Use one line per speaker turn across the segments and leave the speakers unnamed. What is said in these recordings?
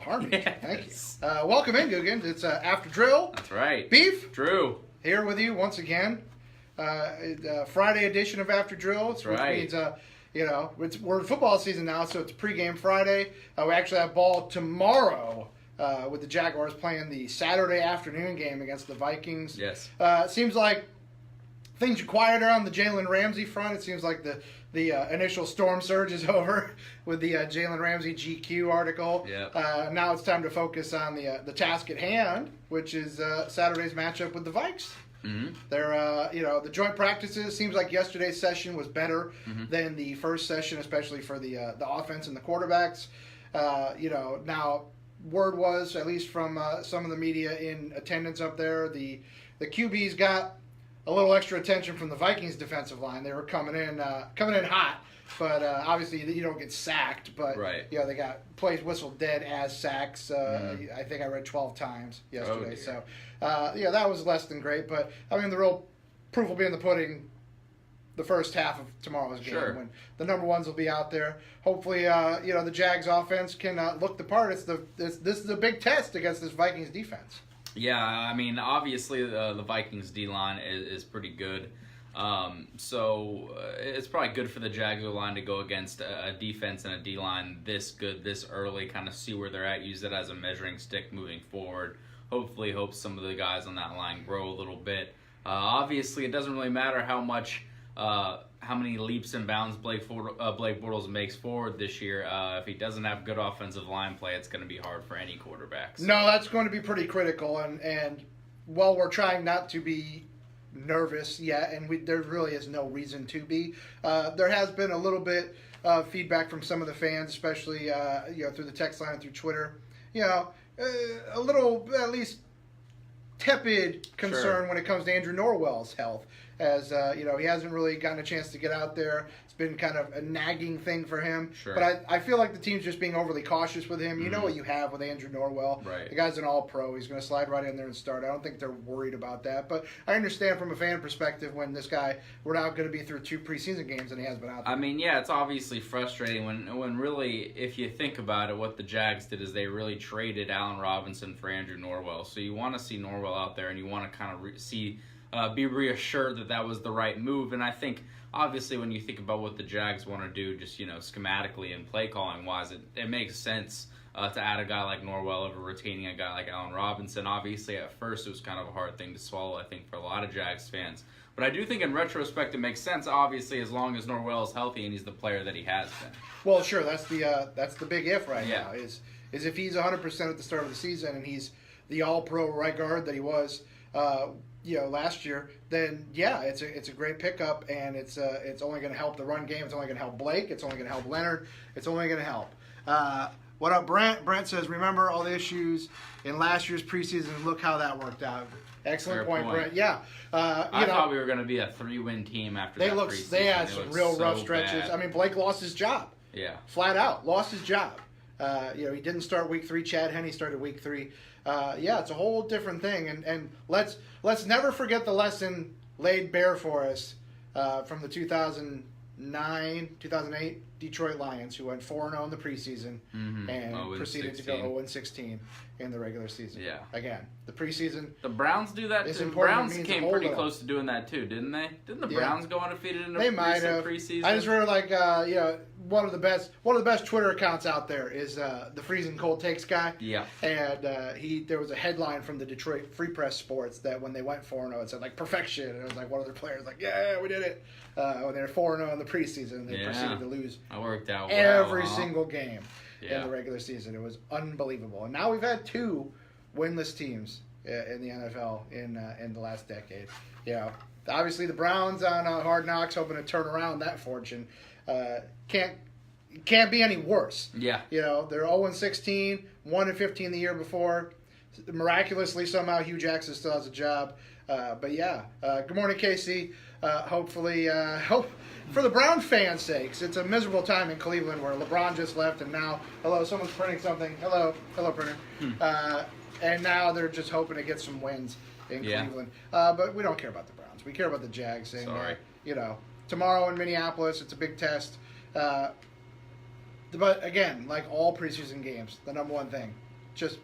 harmony.
Yes.
Thank you. Welcome in, Guggen. It's After Drill.
That's right.
Beef.
Drew.
Here with you once again. Friday edition of After Drill.
That's right.
Which means, we're in football season now, so it's pregame Friday. We actually have ball tomorrow with the Jaguars playing the Saturday afternoon game against the Vikings.
Yes.
It seems like things are quieter on the Jalen Ramsey front. It seems like the initial storm surge is over with the Jalen Ramsey GQ article.
Yep.
Now it's time to focus on the task at hand, which is Saturday's matchup with the Vikes.
Mm-hmm.
They're, the joint practices. Seems like yesterday's session was better than the first session, especially for the offense and the quarterbacks. Now word was, at least from some of the media in attendance up there, the QBs got a little extra attention from the Vikings defensive line. They were coming in hot, but obviously you don't get sacked. But
right.
they got plays whistled dead as sacks. I think I read 12 times yesterday. So that was less than great. But I mean, the real proof will be in the pudding. The first half of tomorrow's game,
sure.
when the number ones will be out there. Hopefully, the Jags offense can look the part. This is a big test against this Vikings defense.
Yeah, I mean, obviously the Vikings D-line is pretty good. So it's probably good for the Jags line to go against a defense and a D-line this good, this early, kind of see where they're at, use it as a measuring stick moving forward. Hopefully, hope some of the guys on that line grow a little bit. Obviously, it doesn't really matter how many leaps and bounds Blake Bortles makes forward this year. If he doesn't have good offensive line play, it's going to be hard for any quarterbacks.
No, that's going to be pretty critical. And while we're trying not to be nervous yet, and there really is no reason to be, there has been a little bit of feedback from some of the fans, especially through the text line and through Twitter. A little, at least, tepid concern when it comes to Andrew Norwell's health. As he hasn't really gotten a chance to get out there. It's been kind of a nagging thing for him.
Sure.
But I feel like the team's just being overly cautious with him. You know what you have with Andrew Norwell.
Right.
The guy's an all-pro. He's going to slide right in there and start. I don't think they're worried about that. But I understand from a fan perspective when this guy, we're now going to be through 2 preseason games and he hasn't been out there.
I mean, yeah, it's obviously frustrating when really, if you think about it, what the Jags did is they really traded Allen Robinson for Andrew Norwell. So you want to see Norwell out there and you want to kind of be reassured that was the right move. And I think, obviously, when you think about what the Jags want to do, just, schematically and play calling wise, it makes sense to add a guy like Norwell over retaining a guy like Allen Robinson. Obviously, at first, it was kind of a hard thing to swallow, I think, for a lot of Jags fans. But I do think in retrospect it makes sense, obviously, as long as Norwell is healthy and he's the player that he has been.
Well, sure, that's the big if now, is if he's 100% at the start of the season and he's the all-pro right guard that he was last year, then it's a great pickup, and it's only going to help the run game. It's only going to help Blake. It's only going to help Leonard. It's only going to help. What up, Brent? Brent says, remember all the issues in last year's preseason. Look how that worked out. Excellent
Fair
point,
point.
Brent. Yeah,
I thought we were going to be a 3-win team after that preseason.
They had some real rough stretches.
Bad.
I mean, Blake lost his job.
Yeah,
flat out lost his job. He didn't start week 3. Chad Henne started week 3. It's a whole different thing, and let's never forget the lesson laid bare for us from the 2009-2008 Detroit Lions, who went 4-0 in the preseason and proceeded to go 0-16 in the regular season.
Yeah.
Again, the preseason.
The Browns do that too. The Browns came pretty close to doing that too, didn't they? Didn't the Browns go undefeated in the preseason?
I just heard one of the best Twitter accounts out there is the Freezing Cold Takes guy.
Yeah.
And there was a headline from the Detroit Free Press Sports that when they went 4-0, it said like perfection. And it was like one of their players like, yeah, we did it. When they were 4-0 in the preseason, they proceeded to lose
that worked out
every single game in the regular season. It was unbelievable. And now we've had 2 winless teams in the NFL in the last decade. Obviously the Browns on Hard Knocks hoping to turn around that fortune. Can't be any worse.
Yeah.
They're 0-16, 1-15 the year before. Miraculously, somehow Hugh Jackson still has a job. Good morning, Casey. Hopefully, for the Brown fans' sakes, it's a miserable time in Cleveland where LeBron just left, and now, someone's printing something. Hello, printer. And now they're just hoping to get some wins in Cleveland. But we don't care about the Browns. We care about the Jags. And,
Sorry.
Tomorrow in Minneapolis, it's a big test. But again, like all preseason games, the number one thing, just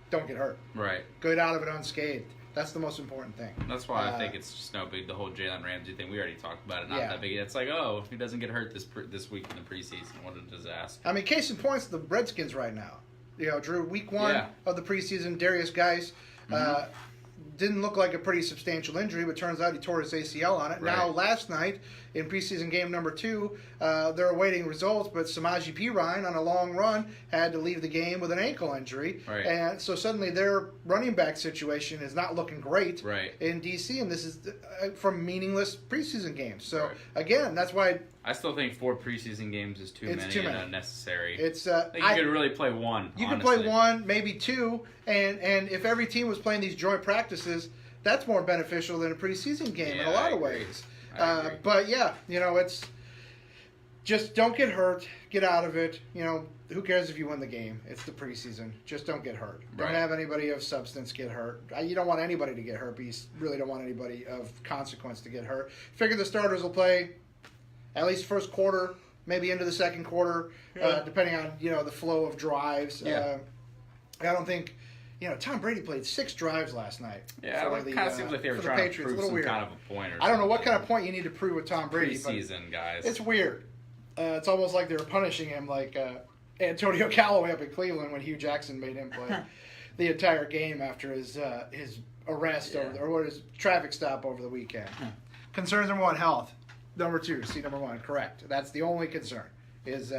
don't get hurt.
Right.
Get out of it unscathed. That's the most important thing.
That's why I think it's just no big. The whole Jalen Ramsey thing, we already talked about it. Not that big. It's like, oh, if he doesn't get hurt this week in the preseason, what a disaster.
I mean, case in point, the Redskins right now. Drew, week 1 of the preseason, Darius Geis didn't look like a pretty substantial injury, but turns out he tore his ACL on it.
Right.
Now, last night, in preseason game number 2, they're awaiting results, but Samaje Perine, on a long run, had to leave the game with an ankle injury.
Right.
And so suddenly their running back situation is not looking great in D.C., and this is from meaningless preseason games. So, again, that's why...
I still think 4 preseason games is too many and unnecessary.
It's
I think you could really play 1.
You could play 1, maybe 2, and if every team was playing these joint practices, that's more beneficial than a preseason game in a lot of ways. But yeah, it's just don't get hurt, get out of it. Who cares if you win the game? It's the preseason. Just don't get hurt. Don't have anybody of substance get hurt. You don't want anybody to get hurt, but you really don't want anybody of consequence to get hurt. Figure the starters will play at least first quarter, maybe into the second quarter, depending on the flow of drives. I don't think Tom Brady played 6 drives last night.
Yeah, it kind of seems like they were trying to prove some kind of a point.
I don't know what kind of point you need to prove with Tom Brady.
Preseason, guys.
It's weird. It's almost like they were punishing him, like Antonio Callaway up in Cleveland when Hugh Jackson made him play the entire game after his arrest or his traffic stop over the weekend. Concerns number 1, health. Number 2, number 1, correct. That's the only concern is,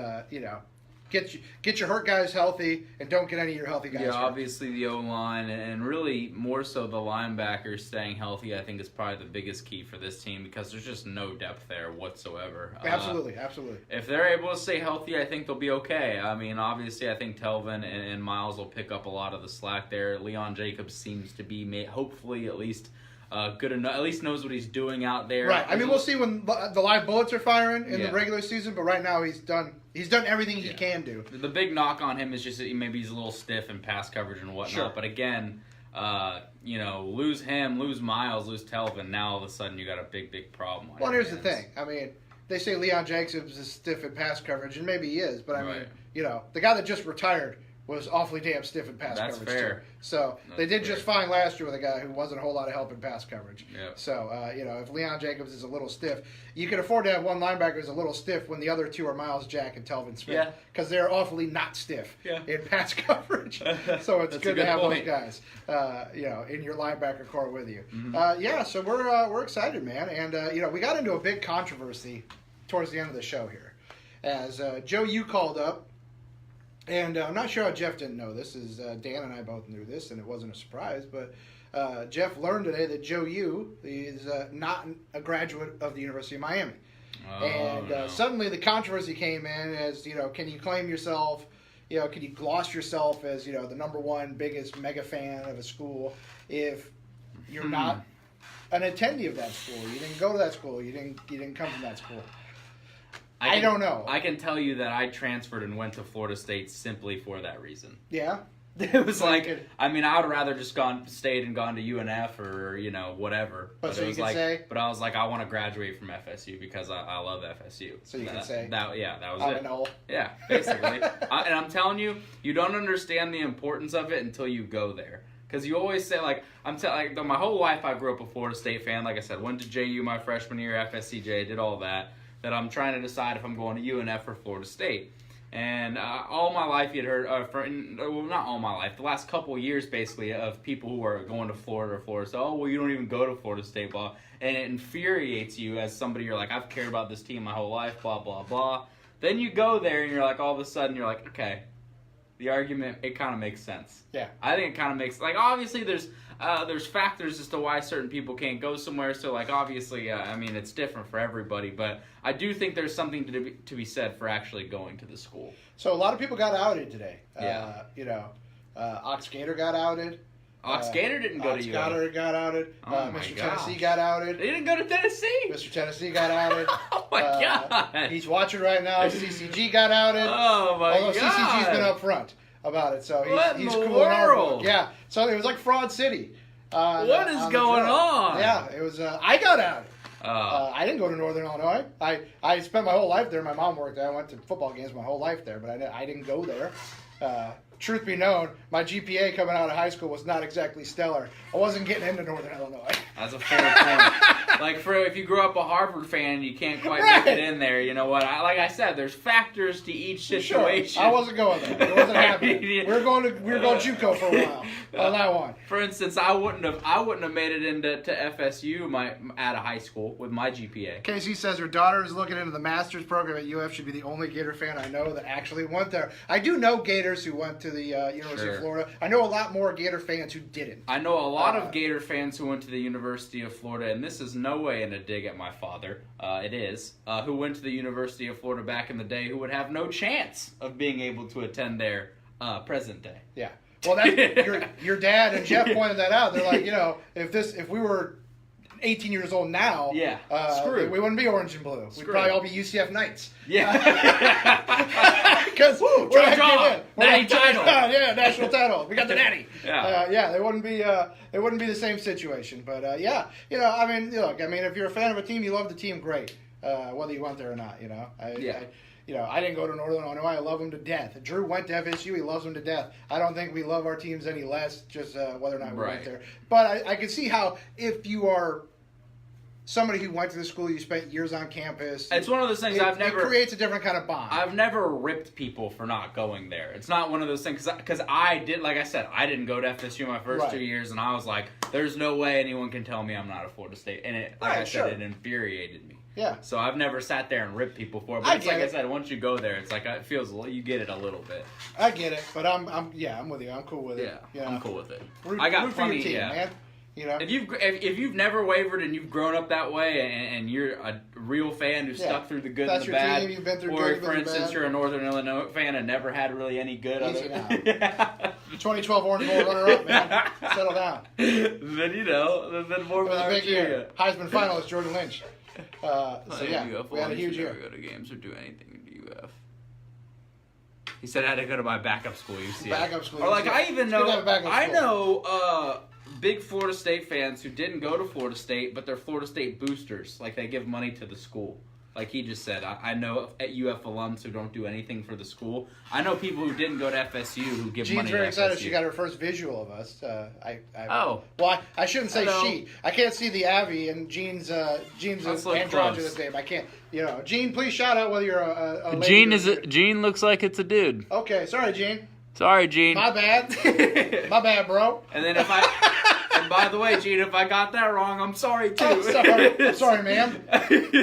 get your hurt guys healthy and don't get any of your healthy guys hurt.
Obviously the O-line and really more so the linebackers staying healthy I think is probably the biggest key for this team because there's just no depth there whatsoever.
Absolutely.
If they're able to stay healthy, I think they'll be okay. I mean, obviously I think Telvin and Miles will pick up a lot of the slack there. Leon Jacobs seems to be hopefully at least good enough, at least knows what he's doing out there.
Right. I mean, we'll see when the live bullets are firing in the regular season, but right now he's done everything he can do.
The big knock on him is just that maybe he's a little stiff in pass coverage and whatnot.
Sure.
But again, lose him, lose Miles, lose Telvin, now all of a sudden you got a big problem.
Well, here's the thing. I mean, they say Leon Jacobs is stiff in pass coverage, and maybe he is, but I mean, the guy that just retired was awfully damn stiff in pass coverage.
Fair.
Too. So they did just fine last year with a guy who wasn't a whole lot of help in pass coverage.
Yep.
So if Leon Jacobs is a little stiff, you can afford to have one linebacker who's a little stiff when the other 2 are Miles Jack and Telvin Smith because they're awfully not stiff in pass coverage. So it's good to have those guys, in your linebacker core with you. Mm-hmm. So we're excited, man, and we got into a big controversy towards the end of the show here, as Joe U called up. And I'm not sure how Jeff didn't know this, as Dan and I both knew this, and it wasn't a surprise, but Jeff learned today that Joe Yu is not a graduate of the University of Miami. Suddenly the controversy came in as, can you claim yourself, can you gloss yourself as, the number 1 biggest mega fan of a school if you're not an attendee of that school? You didn't go to that school. You didn't come from that school. I don't know.
I can tell you that I transferred and went to Florida State simply for that reason.
Yeah?
It was I would rather just stayed and gone to UNF or, whatever.
But so you could say?
But I was like, I want to graduate from FSU because I love FSU.
So you can say?
That was
I'm
it.
an old.
Yeah, basically. And I'm telling you, you don't understand the importance of it until you go there. Because you always say, my whole life I grew up a Florida State fan. Like I said, went to JU my freshman year, FSCJ, did all that. That I'm trying to decide if I'm going to UNF or Florida State. And all my life you'd heard, not all my life, the last couple of years basically, of people who are going to Florida or Florida. So, well, you don't even go to Florida State, blah. And it infuriates you as somebody, you're like, I've cared about this team my whole life, blah, blah, blah. Then you go there and you're like, all of a sudden, you're like, okay, the argument, it kind of makes sense.
Yeah.
I think it kind of makes, obviously there's factors as to why certain people can't go somewhere. So, obviously, it's different for everybody. But I do think there's something to be said for actually going to the school.
So, a lot of people got outed today.
Yeah.
Ox Gator got outed.
Ox Gator didn't go to UNF.
Ox Gator got outed. Mr. Tennessee got outed.
They didn't go to Tennessee.
Mr. Tennessee got outed.
Oh, my God.
He's watching right now. CCG got outed.
Oh, my God.
Although CCG's been up front about it, so he's cool
world?
in our book. Yeah, so it was like Fraud City.
What is going on?
Yeah, it was. I got outed. I didn't go to Northern Illinois. I spent my whole life there. My mom worked there. I went to football games my whole life there, but I didn't go there. truth be known, my GPA coming out of high school was not exactly stellar. I wasn't getting into Northern Illinois.
That's a fair point. Like, if you grew up a Harvard fan, you can't quite make it in there. You know what? Like I said, there's factors to each situation.
Sure. I wasn't going there. It wasn't happening. We were going JUCO for a while on that one.
For instance, I wouldn't have made it into FSU out of high school with my GPA.
Casey says her daughter is looking into the master's program at UF. Should be the only Gator fan I know that actually went there. I do know Gators who went to the University of Florida. I know a lot more Gator fans who didn't.
I know a lot of Gator fans who went to the University of Florida, and this is no way in a dig at my father. It is who went to the University of Florida back in the day, who would have no chance of being able to attend there present day.
Yeah. Well, your dad and Jeff pointed that out. They're like, if we were 18 years old now,
screwed.
We wouldn't be orange and blue. We'd probably all be UCF Knights.
Yeah.
Because
we're a job. Natty title.
Yeah, national title. We got the natty.
Yeah.
It wouldn't be the same situation. But if you're a fan of a team, you love the team, great. Whether you went there or not, I didn't go to Northern Illinois. I love them to death. Drew went to FSU. He loves them to death. I don't think we love our teams any less, just whether or not we went there. But I can see how if you are somebody who went to the school, you spent years on campus.
It's one of those things it
creates a different kind of bond.
I've never ripped people for not going there. It's not one of those things because I did, like I said, I didn't go to FSU my first 2 years, and I was like, there's no way anyone can tell me I'm not a Florida State, and it it infuriated me.
Yeah.
So I've never sat there and ripped people for it. But I said, once you go there, it's like it feels you get it a little bit.
I get it, but I'm with you. I'm cool with it.
Yeah, I'm cool with it.
I got plenty. Team, man.
If you've never wavered and you've grown up that way and you're a real fan who's stuck through the good and the bad,
team, you've been through
or
good,
for instance you're a Northern Illinois fan and never had really any good.
Easy now. 2012 Orange Bowl runner-up, man. Settle down.
Then more
it was a big year. Heisman finalist Jordan Lynch. We had a huge year.
Never go to games or do anything to UF. He said I had to go to my backup school, UCF.
Backup school.
Or I know big Florida State fans who didn't go to Florida State, but they're Florida State boosters. Like they give money to the school. Like he just said, I know at UF alums who don't do anything for the school. I know people who didn't go to FSU who give money to FSU.
Jean's very excited. She got her first visual of us.
Oh.
Well, I shouldn't say she. I can't see the Avi and Jean's androgynous name. I can't. Jean, please shout out whether you're a lady.
Jean looks like it's a dude.
Okay, sorry, Jean.
Sorry, Jean.
My bad. My bad, bro.
And then and by the way, Gene, if I got that wrong, I'm sorry too.
I'm sorry, ma'am.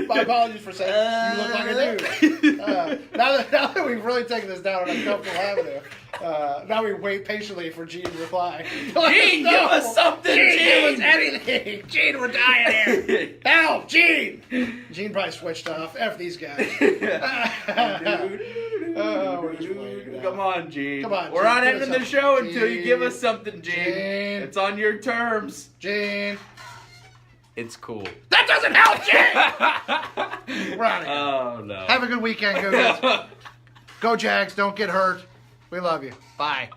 My apologies for saying you look like a dude. Now that we've really taken this down on a comfortable avenue, now we wait patiently for Gene to reply.
Gene, give us something, Gene!
Give us anything! Gene, we're dying here! Help, Gene! Gene probably switched off. F these guys.
Come on, Gene.
Come on,
we're
Gene,
not ending the show until you give us something, Gene. It's on your terms.
Gene.
It's cool.
That doesn't help, Gene! We're out of here.
Oh, no.
Have a good weekend, Googles. Go Jags. Don't get hurt. We love you. Bye.